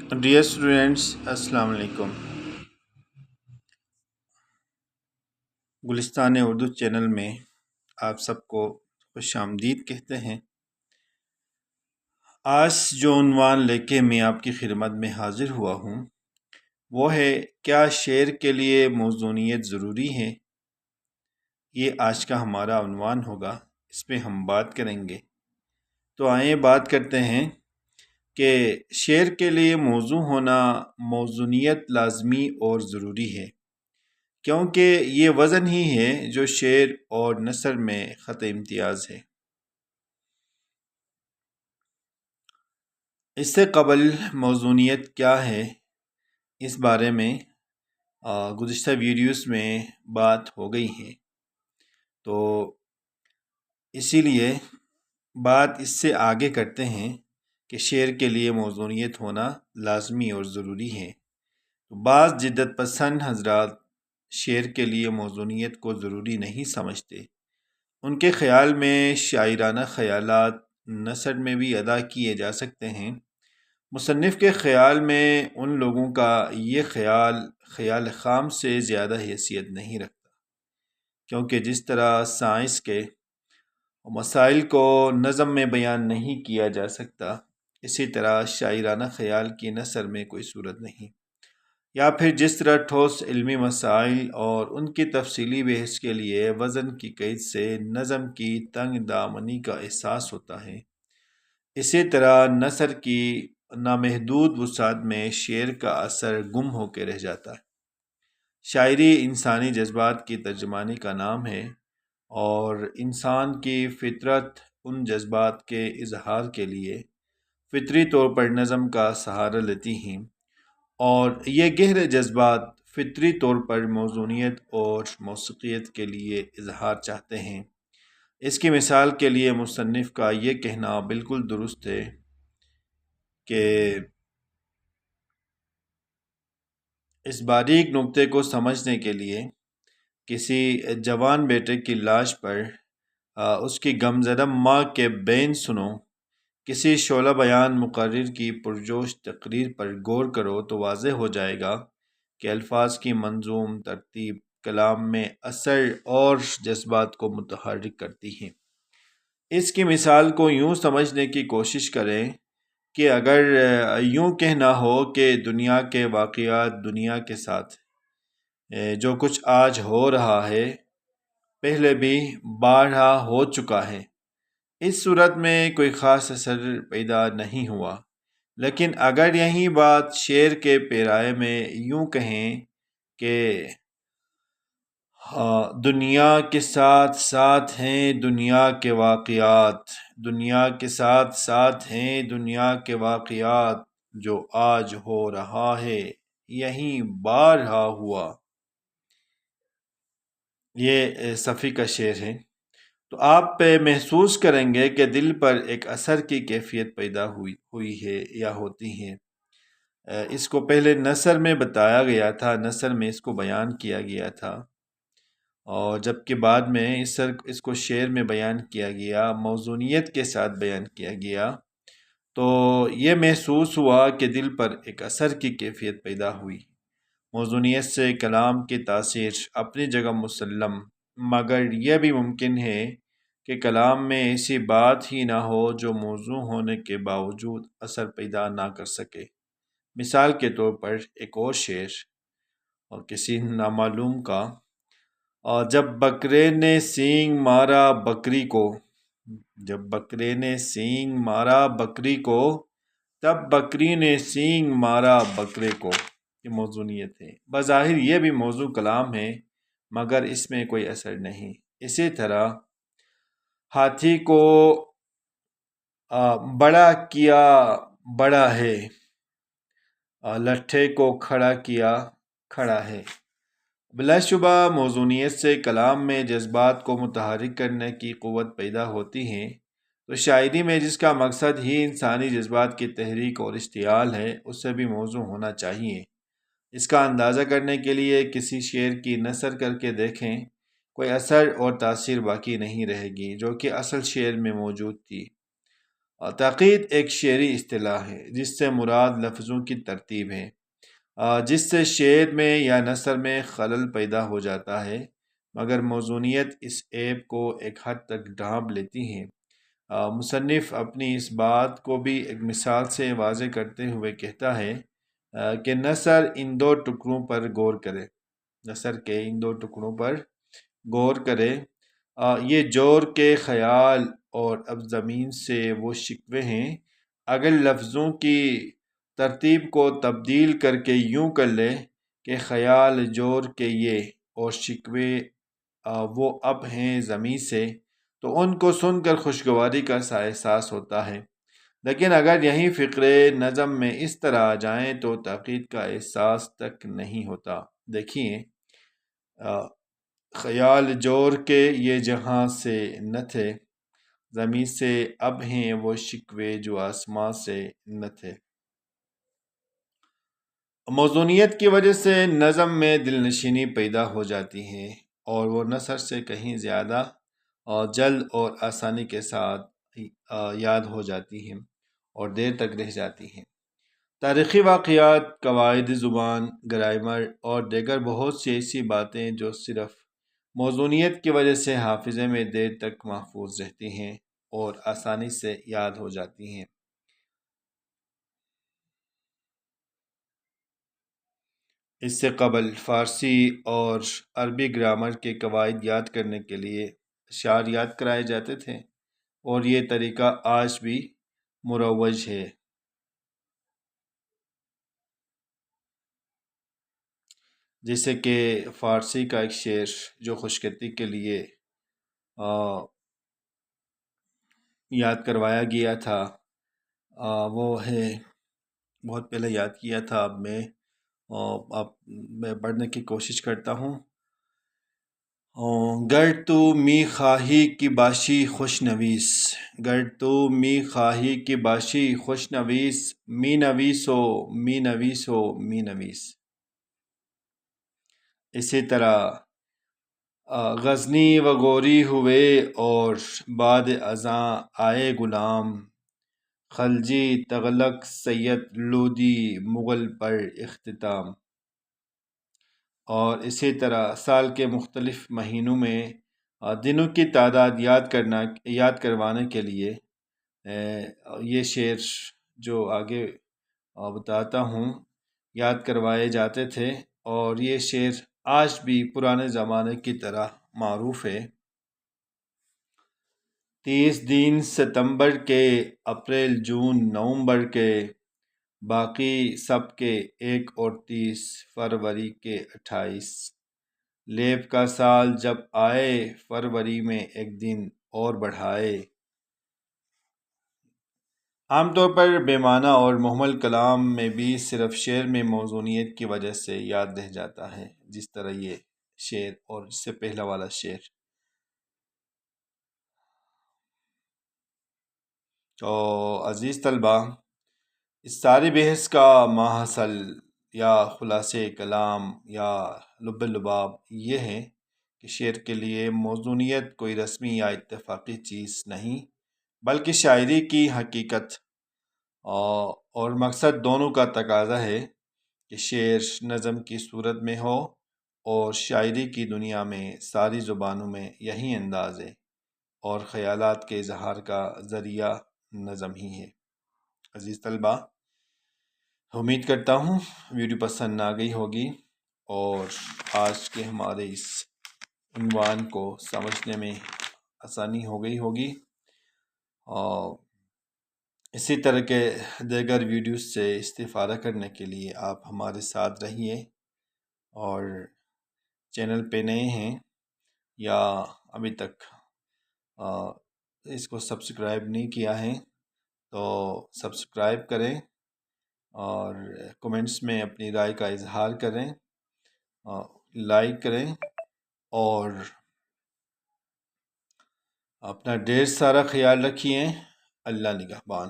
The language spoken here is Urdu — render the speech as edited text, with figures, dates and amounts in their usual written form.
ڈیئر اسٹوڈینٹس، السلام علیکم۔ گلستان اردو چینل میں آپ سب کو خوش آمدید کہتے ہیں۔ آج جو عنوان لے کے میں آپ کی خدمت میں حاضر ہوا ہوں وہ ہے کیا شعر کے لیے موزونیت ضروری ہے؟ یہ آج کا ہمارا عنوان ہوگا، اس پہ ہم بات کریں گے۔ تو آئیں بات کرتے ہیں کہ شعر کے لیے موزوں ہونا موزونیت لازمی اور ضروری ہے، کیونکہ یہ وزن ہی ہے جو شعر اور نثر میں خط امتیاز ہے۔ اس سے قبل موزونیت کیا ہے اس بارے میں گزشتہ ویڈیوز میں بات ہو گئی ہے، تو اسی لیے بات اس سے آگے کرتے ہیں کہ شعر کے لیے موزونیت ہونا لازمی اور ضروری ہے۔ بعض جدت پسند حضرات شعر کے لیے موزونیت کو ضروری نہیں سمجھتے۔ ان کے خیال میں شاعرانہ خیالات نثر میں بھی ادا کیے جا سکتے ہیں۔ مصنف کے خیال میں ان لوگوں کا یہ خیال خام سے زیادہ حیثیت نہیں رکھتا، کیونکہ جس طرح سائنس کے مسائل کو نظم میں بیان نہیں کیا جا سکتا، اسی طرح شاعرانہ خیال کی نثر میں کوئی صورت نہیں، یا پھر جس طرح ٹھوس علمی مسائل اور ان کی تفصیلی بحث کے لیے وزن کی قید سے نظم کی تنگ دامنی کا احساس ہوتا ہے، اسی طرح نثر کی نامحدود وسعت میں شعر کا اثر گم ہو کے رہ جاتا ہے۔ شاعری انسانی جذبات کی ترجمانی کا نام ہے، اور انسان کی فطرت ان جذبات کے اظہار کے لیے فطری طور پر نظم کا سہارا لیتی ہیں، اور یہ گہرے جذبات فطری طور پر موزونیت اور موسیقیت کے لیے اظہار چاہتے ہیں۔ اس کی مثال کے لیے مصنف کا یہ کہنا بالکل درست ہے کہ اس باریک نکتے کو سمجھنے کے لیے کسی جوان بیٹے کی لاش پر اس کی غمزدہ ماں کے بین سنو، کسی شعلہ بیان مقرر کی پرجوش تقریر پر غور کرو تو واضح ہو جائے گا کہ الفاظ کی منظوم ترتیب کلام میں اثر اور جذبات کو متحرک کرتی ہیں۔ اس کی مثال کو یوں سمجھنے کی کوشش کریں کہ اگر یوں کہنا ہو کہ دنیا کے واقعات دنیا کے ساتھ جو کچھ آج ہو رہا ہے پہلے بھی بارہا ہو چکا ہے، اس صورت میں کوئی خاص اثر پیدا نہیں ہوا۔ لیکن اگر یہی بات شعر کے پیرائے میں یوں کہیں کہ دنیا کے ساتھ ساتھ ہیں دنیا کے واقعات، دنیا کے ساتھ ساتھ ہیں دنیا کے واقعات، جو آج ہو رہا ہے یہیں بارہا ہوا۔ یہ صفی کا شعر ہے۔ تو آپ محسوس کریں گے کہ دل پر ایک اثر کی کیفیت پیدا ہوئی ہے یا ہوتی ہے۔ اس کو پہلے نثر میں بتایا گیا تھا، نثر میں اس کو بیان کیا گیا تھا، اور جبکہ بعد میں اس کو شعر میں بیان کیا گیا، موزونیت کے ساتھ بیان کیا گیا، تو یہ محسوس ہوا کہ دل پر ایک اثر کی کیفیت پیدا ہوئی۔ موزونیت سے کلام کی تاثیر اپنی جگہ مسلم، مگر یہ بھی ممکن ہے کہ کلام میں ایسی بات ہی نہ ہو جو موزوں ہونے کے باوجود اثر پیدا نہ کر سکے۔ مثال کے طور پر ایک اور شعر اور کسی نامعلوم کا، اور جب بکرے نے سینگ مارا بکری کو، جب بکرے نے سینگ مارا بکری کو، تب بکری نے سینگ مارا بکرے کو۔ یہ موزونیت ہے، بظاہر یہ بھی موزوں کلام ہے مگر اس میں کوئی اثر نہیں۔ اسی طرح ہاتھی کو بڑا کیا بڑا ہے، لٹھے کو کھڑا کیا کھڑا ہے۔ بلا شبہ موزونیت سے کلام میں جذبات کو متحرک کرنے کی قوت پیدا ہوتی ہے، تو شاعری میں جس کا مقصد ہی انسانی جذبات کی تحریک اور اشتعال ہے، اس سے بھی موزوں ہونا چاہیے۔ اس کا اندازہ کرنے کے لیے کسی شعر کی نثر کر کے دیکھیں، کوئی اثر اور تاثیر باقی نہیں رہے گی جو کہ اصل شعر میں موجود تھی۔ تاقید ایک شعری اصطلاح ہے جس سے مراد لفظوں کی ترتیب ہے جس سے شعر میں یا نثر میں خلل پیدا ہو جاتا ہے، مگر موزونیت اس عیب کو ایک حد تک ڈھانپ لیتی ہے۔ مصنف اپنی اس بات کو بھی ایک مثال سے واضح کرتے ہوئے کہتا ہے کہ نثر ان دو ٹکڑوں پر غور کرے، نثر کے ان دو ٹکڑوں پر غور کرے، یہ جور کے خیال اور اب زمین سے وہ شکوے ہیں۔ اگر لفظوں کی ترتیب کو تبدیل کر کے یوں کر لے کہ خیال جور کے یہ اور شکوے وہ اب ہیں زمین سے، تو ان کو سن کر خوشگواری کا احساس ہوتا ہے، لیکن اگر یہی فقرے نظم میں اس طرح آ جائیں تو تاقید کا احساس تک نہیں ہوتا۔ دیکھیے، خیال جور کے یہ جہاں سے نہ تھے، زمین سے اب ہیں وہ شکوے جو آسماں سے نہ تھے۔ موزونیت کی وجہ سے نظم میں دل نشینی پیدا ہو جاتی ہے اور وہ نثر سے کہیں زیادہ جلد اور آسانی کے ساتھ یاد ہو جاتی ہیں اور دیر تک رہ جاتی ہیں۔ تاریخی واقعات، قواعد زبان، گرامر اور دیگر بہت سی ایسی باتیں جو صرف موزونیت کی وجہ سے حافظے میں دیر تک محفوظ رہتی ہیں اور آسانی سے یاد ہو جاتی ہیں۔ اس سے قبل فارسی اور عربی گرامر کے قواعد یاد کرنے کے لیے اشعار یاد کرائے جاتے تھے، اور یہ طریقہ آج بھی مروج ہے۔ جیسے کہ فارسی کا ایک شعر جو خوشخطی کے لیے یاد کروایا گیا تھا، وہ ہے، بہت پہلے یاد کیا تھا، اب میں پڑھنے کی کوشش کرتا ہوں۔ گر تو می خواہی کی باشی خوش نویس، گر تو می خواہی کی باشی خوش نویس، می نویسو می نویسو می نویس۔ اسی طرح غزنی و غوری ہوئے اور بعد ازاں آئے غلام، خلجی تغلق سید لودھی مغل پر اختتام۔ اور اسی طرح سال کے مختلف مہینوں میں دنوں کی تعداد یاد کروانے کے لیے یہ شعر جو آگے بتاتا ہوں یاد کروائے جاتے تھے، اور یہ شعر آج بھی پرانے زمانے کی طرح معروف ہے۔ 30 دن ستمبر کے، اپریل جون نومبر کے، باقی سب کے 1 اور 30 فروری کے 28، لیپ کا سال جب آئے فروری میں ایک دن اور بڑھائے۔ عام طور پر بے معنی اور مہمل کلام میں بھی صرف شعر میں موزونیت کی وجہ سے یاد رہ جاتا ہے، جس طرح یہ شعر اور اس سے پہلا والا شعر۔ تو عزیز طلبہ، اس ساری بحث کا ماحصل یا خلاصے کلام یا لب لباب یہ ہے کہ شعر کے لیے موزونیت کوئی رسمی یا اتفاقی چیز نہیں، بلکہ شاعری کی حقیقت اور مقصد دونوں کا تقاضا ہے کہ شعر نظم کی صورت میں ہو، اور شاعری کی دنیا میں ساری زبانوں میں یہی انداز ہے، اور خیالات کے اظہار کا ذریعہ نظم ہی ہے۔ عزیز طلبہ، امید کرتا ہوں ویڈیو پسند آ گئی ہوگی اور آج کے ہمارے اس عنوان کو سمجھنے میں آسانی ہو گئی ہوگی، اور اسی طرح کے دیگر ویڈیوز سے استفادہ کرنے کے لیے آپ ہمارے ساتھ رہیے، اور چینل پہ نئے ہیں یا ابھی تک اس کو سبسکرائب نہیں کیا ہے تو سبسکرائب کریں، اور کومنٹس میں اپنی رائے کا اظہار کریں، لائک کریں، اور اپنا ڈھیر سارا خیال رکھیے۔ اللہ نگہبان۔